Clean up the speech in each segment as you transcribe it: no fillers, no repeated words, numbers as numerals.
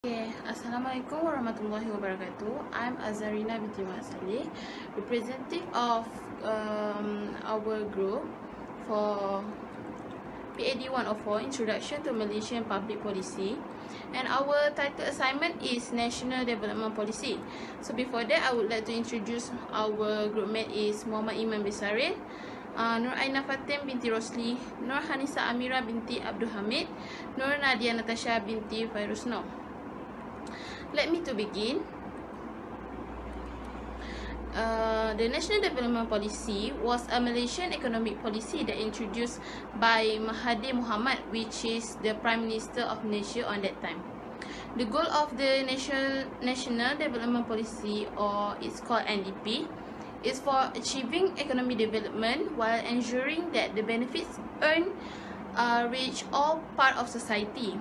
Okay, Assalamualaikum warahmatullahi wabarakatuh. I'm Azarina binti Mat Saleh, representative of our group for PAD104, Introduction to Malaysian Public Policy, and our title assignment is National Development Policy. So before that, I would like to introduce our group mate is Muhammad Iman Bisarin, Nur Aina Fatim binti Rosli, Nur Hanisa Amira binti Abdul Hamid, Nur Nadia Natasha binti Fairuz Noh. Let me to begin. The National Development Policy was a Malaysian economic policy that introduced by Mahathir Mohamad, which is the Prime Minister of Malaysia on that time. The goal of the National Development Policy, or it's called NDP, is for achieving economic development while ensuring that the benefits earned reach all part of society.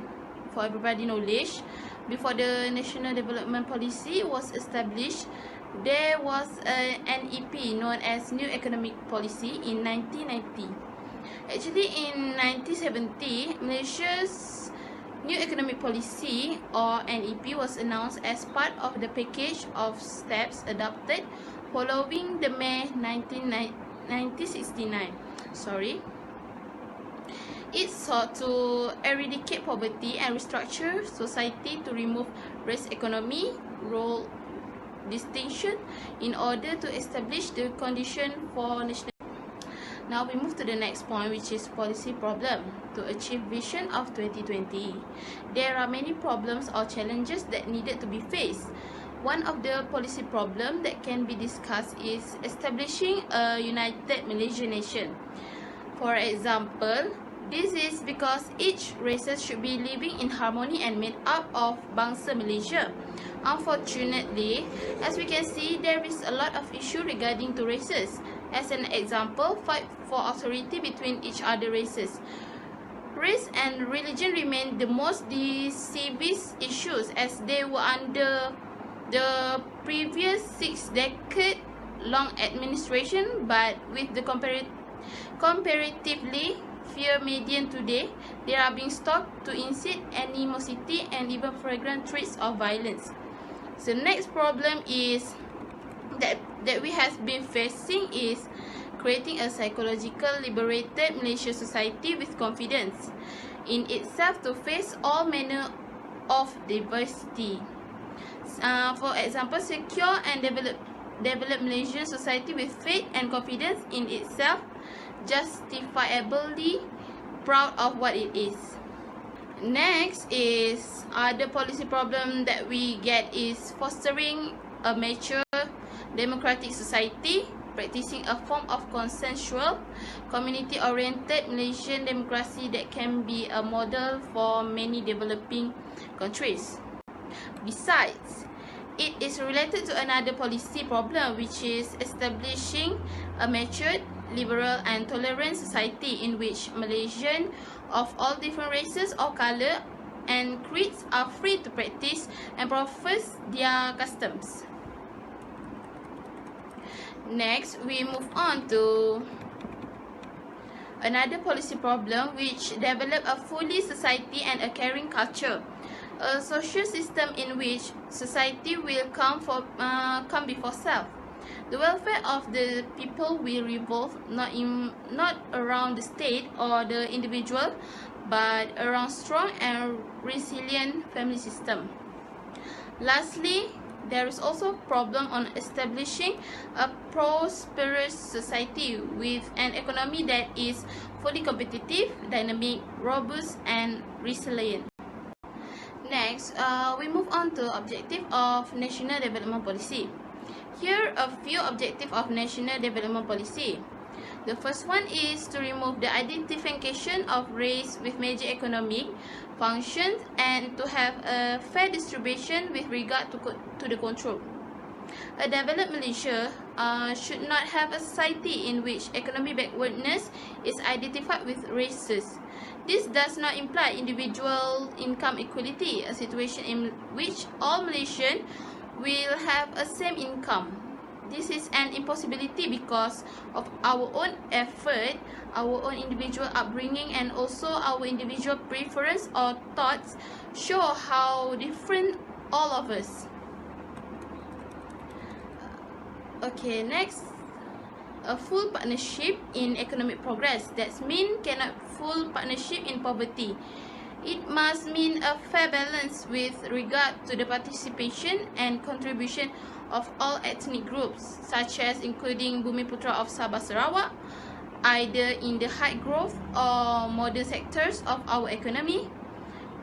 For everybody knowledge, before the National Development Policy was established, there was an NEP known as New Economic Policy in 1990. Actually, in 1970, Malaysia's New Economic Policy, or NEP, was announced as part of the package of steps adopted following the May 1969. It sought to eradicate poverty and restructure society to remove race economy, role distinction in order to establish the condition for national. Now we move to the next point, which is policy problem. To achieve vision of 2020, there are many problems or challenges that needed to be faced. One of the policy problems that can be discussed is establishing a united Malaysian nation. For example, this is because each races should be living in harmony and made up of Bangsa Malaysia. Unfortunately, as we can see, there is a lot of issue regarding to races. As an example, fight for authority between each other races. Race and religion remain the most divisive issues as they were under the previous 6 decade long administration, but with the comparatively fear median today, they are being stopped to incite animosity and even flagrant threats of violence. So the next problem is that we have been facing is creating a psychological liberated Malaysian society with confidence in itself to face all manner of diversity. For example, secure and develop Malaysian society with faith and confidence in itself, justifiably proud of what it is. Next is other policy problem that we get is fostering a mature democratic society, practicing a form of consensual, community-oriented Malaysian democracy that can be a model for many developing countries. Besides, it is related to another policy problem, which is establishing a matured, liberal and tolerant society in which Malaysians of all different races or colour and creeds are free to practice and profess their customs. Next, we move on to another policy problem, which develop a fully society and a caring culture. A social system in which society will come before self. The welfare of the people will revolve not around the state or the individual, but around strong and resilient family system. Lastly, there is also a problem on establishing a prosperous society with an economy that is fully competitive, dynamic, robust and resilient. Next, we move on to objective of National Development Policy. Here are a few objectives of National Development Policy. The first one is to remove the identification of race with major economic functions and to have a fair distribution with regard to the control. A developed Malaysia should not have a society in which economic backwardness is identified with races. This does not imply individual income equality, a situation in which all Malaysians will have a same income. this is an impossibility because of our own effort, our own individual upbringing, and also our individual preference or thoughts show how different all of us. Okay, next, a full partnership in economic progress. That means cannot full partnership in poverty. It must mean a fair balance with regard to the participation and contribution of all ethnic groups, such as including Bumiputra of Sabah Sarawak, either in the high growth or modern sectors of our economy.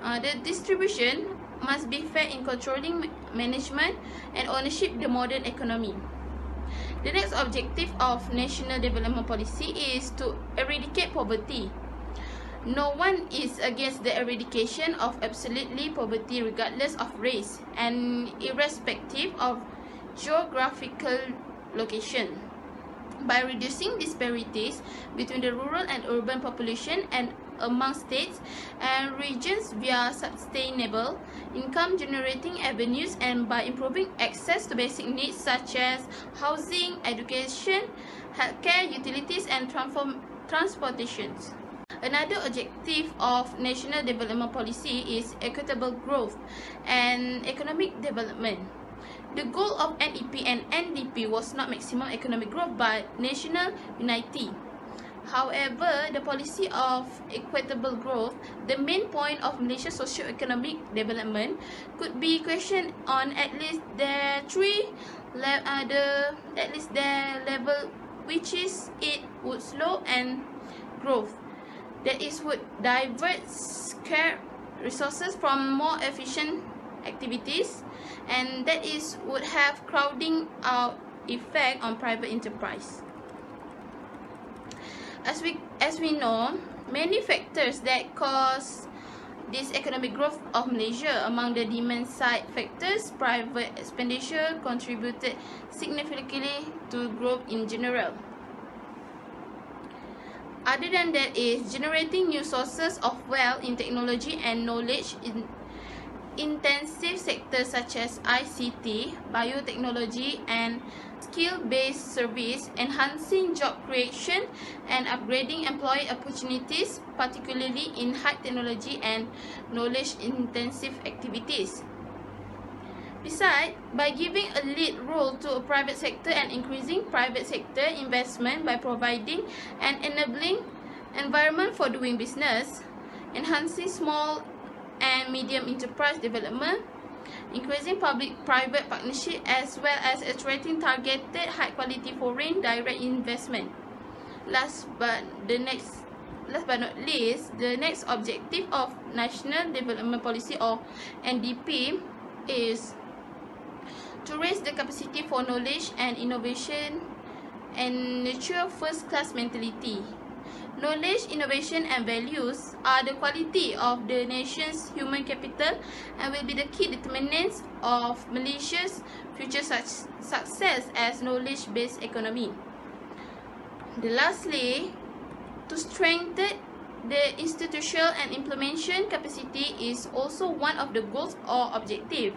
The distribution must be fair in controlling management and ownership the modern economy. The next objective of National Development Policy is to eradicate poverty. No one is against the eradication of absolutely poverty regardless of race and irrespective of geographical location. By reducing disparities between the rural and urban population and among states and regions via sustainable income generating avenues, and by improving access to basic needs such as housing, education, healthcare, utilities, and transportations. Another objective of National Development Policy is equitable growth and economic development. The goal of NEP and NDP was not maximum economic growth but national unity. However, the policy of equitable growth, the main point of Malaysia's socio-economic development, could be questioned on at least their level, which is it would slow and growth. That is, would divert scarce resources from more efficient activities, and that is would have crowding out effect on private enterprise. As we know, many factors that cause this economic growth of Malaysia. Among the demand side factors, private expenditure contributed significantly to growth in general. Other than that is generating new sources of wealth in technology and knowledge in intensive sectors such as ICT, biotechnology, and skill-based service, enhancing job creation and upgrading employee opportunities, particularly in high technology and knowledge-intensive activities. Besides, by giving a lead role to a private sector and increasing private sector investment by providing an enabling environment for doing business, enhancing small and medium enterprise development, increasing public-private partnership, as well as attracting targeted high-quality foreign direct investment. Last but not least, the next objective of National Development Policy or NDP is to raise the capacity for knowledge and innovation and nurture first-class mentality. Knowledge, innovation, and values are the quality of the nation's human capital and will be the key determinants of Malaysia's future success as knowledge-based economy. Lastly, to strengthen the institutional and implementation capacity is also one of the goals or objectives.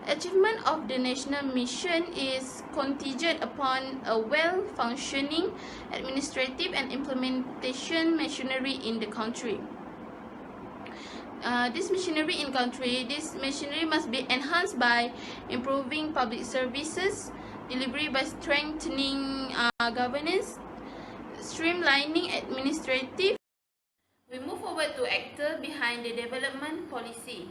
Achievement of the national mission is contingent upon a well-functioning administrative and implementation machinery in the country. This machinery must be enhanced by improving public services delivery, by strengthening governance, streamlining administrative. We move forward to actor behind the development policy.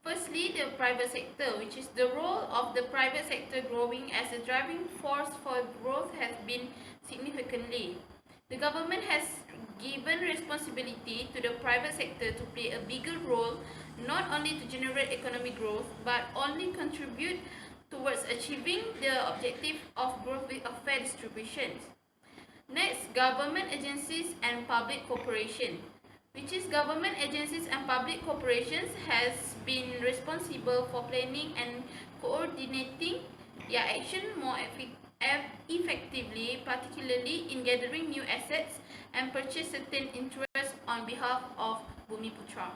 Firstly, the private sector, which is the role of the private sector growing as a driving force for growth, has been significantly. The government has given responsibility to the private sector to play a bigger role, not only to generate economic growth, but only contribute towards achieving the objective of growth with a fair distribution. Next, government agencies and public corporation, which is government agencies and public corporations has been responsible for planning and coordinating their action more effectively, particularly in gathering new assets and purchase certain interests on behalf of Bumiputra.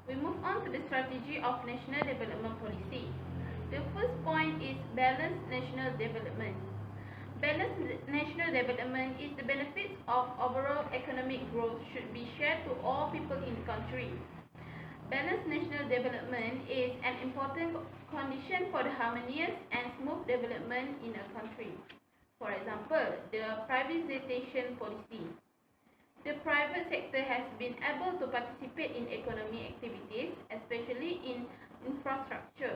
We move on to the strategy of National Development Policy. The first point is balanced national development. Balanced national development is the benefits of overall economic growth should be shared to all people in the country. Balanced national development is an important condition for the harmonious and smooth development in a country. For example, the privatization policy. The private sector has been able to participate in economic activities, especially in infrastructure.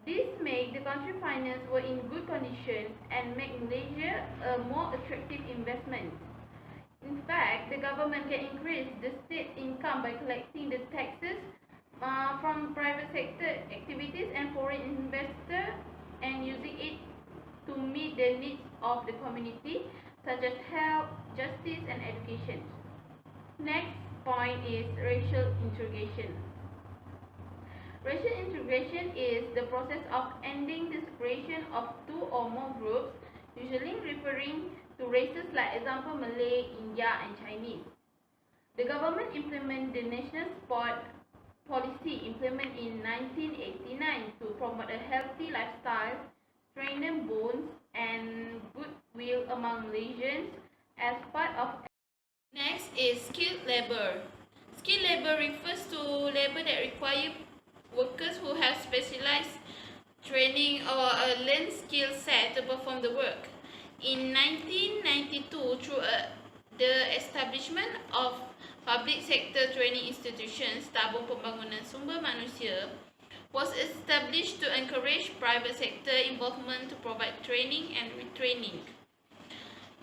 This makes the country finance were in good condition and make Malaysia a more attractive investment. In fact, the government can increase the state income by collecting the taxes from private sector activities and foreign investors and using it to meet the needs of the community such as health, justice and education. Next point is racial integration. Racial integration is the process of ending the separation of two or more groups, usually referring to races like example Malay, India and Chinese. The government implemented the National Sport Policy implemented in 1989 to promote a healthy lifestyle, strengthen bonds and goodwill among Malaysians as part of. Next is skilled labor. Skilled labor refers to labor that require workers who have specialized training or a learned skill set to perform the work. In 1992, through the establishment of public sector training institutions, Tabung Pembangunan Sumber Manusia was established to encourage private sector involvement to provide training and retraining.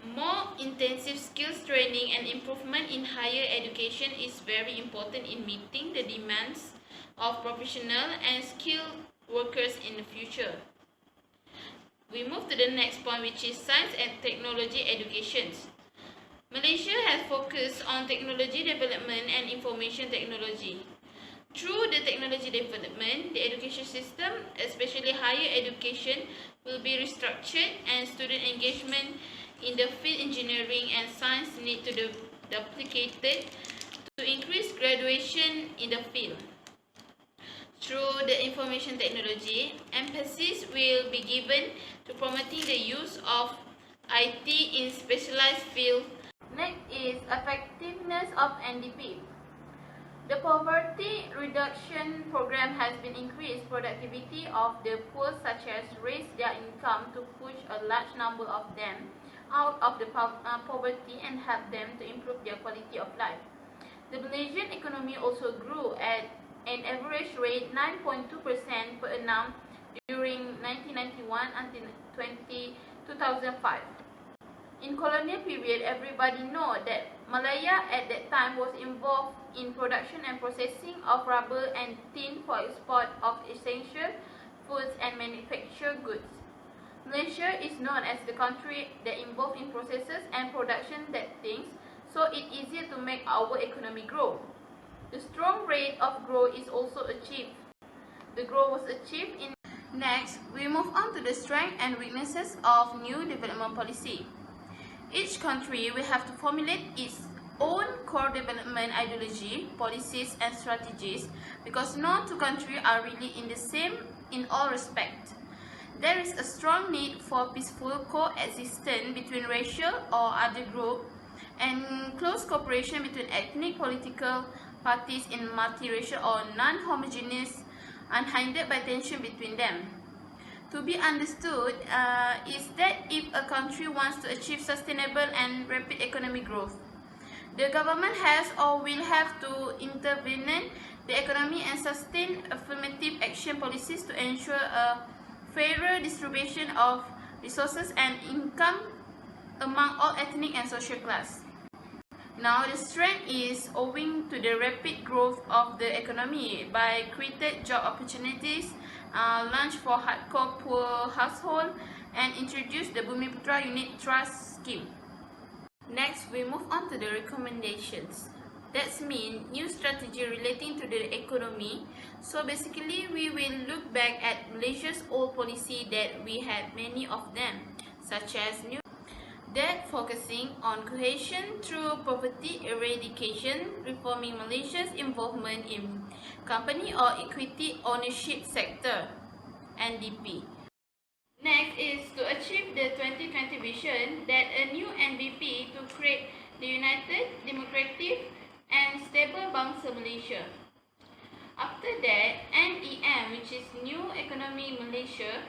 More intensive skills training and improvement in higher education is very important in meeting the demands of professional and skilled workers in the future. We move to the next point, which is science and technology education. Malaysia has focused on technology development and information technology. Through the technology development, the education system, especially higher education, will be restructured and student engagement in the field engineering and science need to be duplicated to increase graduation in the field. Through the information technology, emphasis will be given to promoting the use of IT in specialized fields. Next is effectiveness of NDP. The poverty reduction program has been increased productivity of the poor such as raise their income to push a large number of them out of the poverty and help them to improve their quality of life. The Malaysian economy also grew at an average rate 9.2% per annum during 1991 until 2005. In colonial period, everybody know that Malaya at that time was involved in production and processing of rubber and tin for export of essential foods and manufactured goods. Malaysia is known as the country that involved in processes and production that things, so it's easier to make our economy grow. The strong rate of growth is also achieved. The growth was achieved in. Next, we move on to the strengths and weaknesses of new development policy. Each country will have to formulate its own core development ideology, policies and strategies because no two countries are really in the same in all respects. There is a strong need for peaceful coexistence between racial or other groups and close cooperation between ethnic political parties in multiracial or non-homogeneous unhindered by tension between them. To be understood is that if a country wants to achieve sustainable and rapid economic growth, the government has or will have to intervene the economy and sustain affirmative action policies to ensure a fairer distribution of resources and income among all ethnic and social classes. Now, the strength is owing to the rapid growth of the economy by created job opportunities, launched for hardcore poor household, and introduced the Bumiputra Unit Trust Scheme. Next, we move on to the recommendations. That means new strategy relating to the economy. So basically, we will look back at Malaysia's old policy that we had many of them, such as new that focusing on cohesion through poverty eradication, reforming Malaysia's involvement in company or equity ownership sector. NDP. Next is to achieve the 2020 vision that a new NDP to create the united, democratic and stable Bangsa Malaysia. After that, NEM, which is New Economy Malaysia,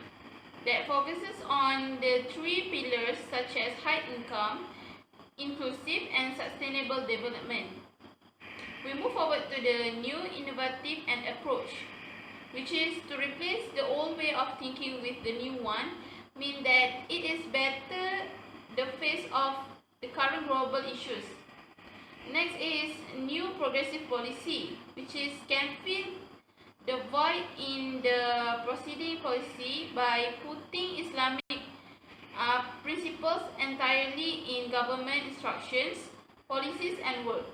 that focuses on the three pillars such as high income, inclusive and sustainable development. We move forward to the new innovative and approach, which is to replace the old way of thinking with the new one, mean that it is better the face of the current global issues. Next is new progressive policy, which is can fill the void in the proceeding policy by putting Islamic principles entirely in government instructions, policies and work.